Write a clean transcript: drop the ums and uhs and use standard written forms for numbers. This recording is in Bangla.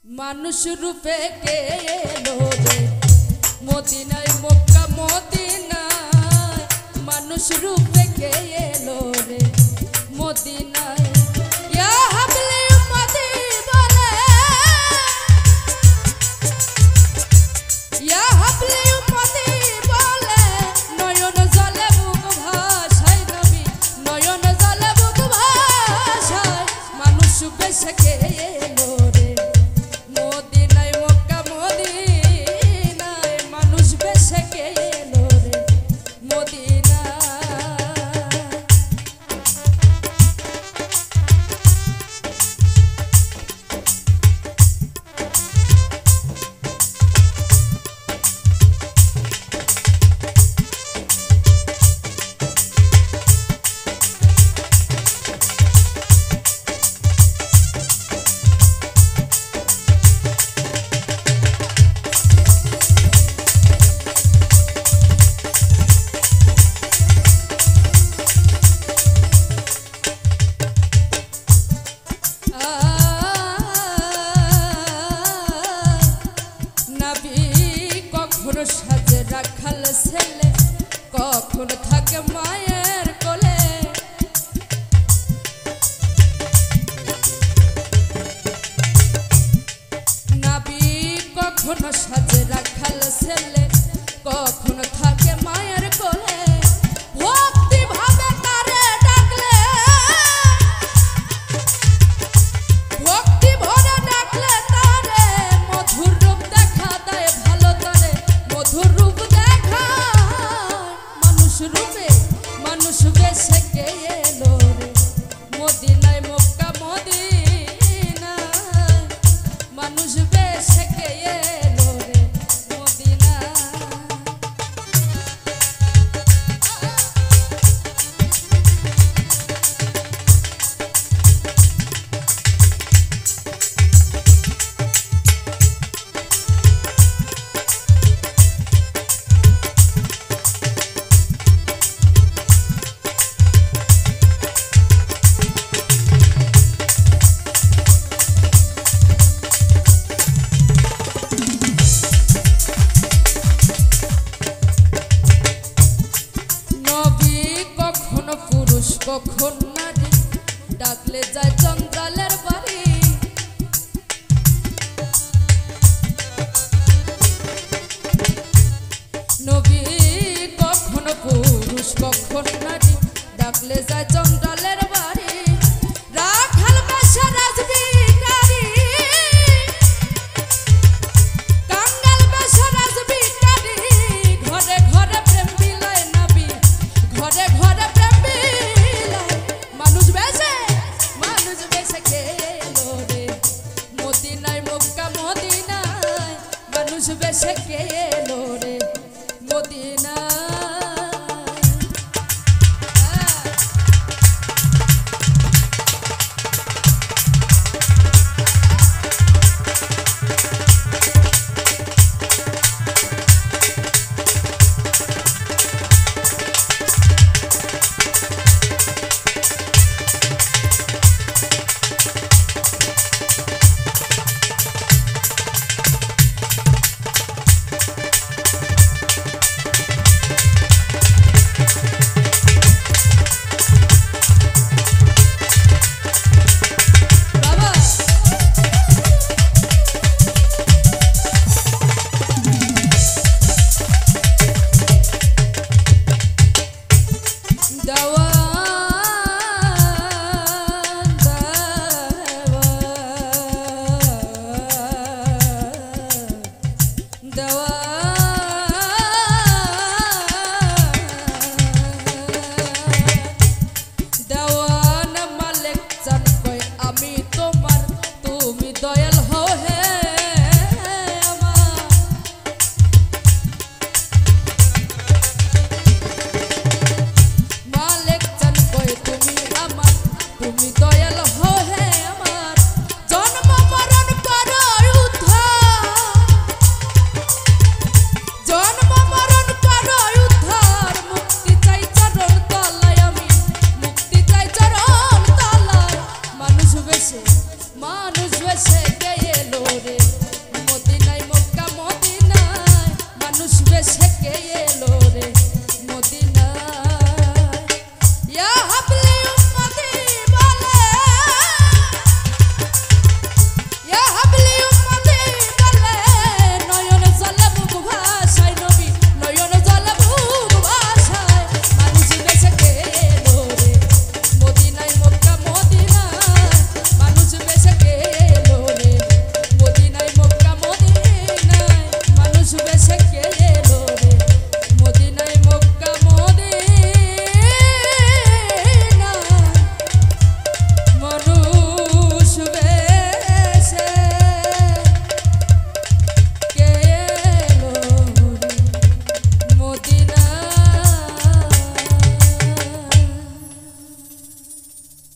মানুষ রূপে কে এলো রে মদিনায় মক্কা মদিনায় মানুষ রূপে কে এলো রে মদিনায় ইয়া হাবলি উম্মতি বলে ইয়া হাবলি উম্মতি বলে নয়ন জলে বুক ভাসায় নবী নয়ন জলে বুক ভাসায় মানুষ বেশে কে এলো রে মদিনায় মক্কা মদিনায় মানুষ বেশে কে এলো রে মদিনায় সাজে রাখাল ছেলে কখন থাকে মায়ের কোলে নাবি কখনো সাজে রাখাল ছেলে কখন থাকে মায়ের কোলে ভক্তি ভাবে তারে ডাকলে ভক্তি ভরে ডাকলে তারে মধুর রূপ দেখা দেয় ভালো তারে মধুর রূপ দেখা মানুষ রূপে মানুষ বেশে কে এলো রে মদিনায় মক্কা মদিনায় মানুষ বেশে কে এলো রে মদিনায় কখন নারী ডাকলে যায় জঞ্জালের বাড়ি নবী কখন পুরুষ কখন নারী ডাকলে যায় জঞ্জালের বাড়ি রাখাল বেশে রাজবিকারি কাঙ্গাল বেশে রাজবিকারি ঘরে ঘরে প্রেম বিলায় নবী ঘরে ঘরে প্রেম মানুষ বেশে কে এলো রে মদিনায় মক্কা মানুষ বেশে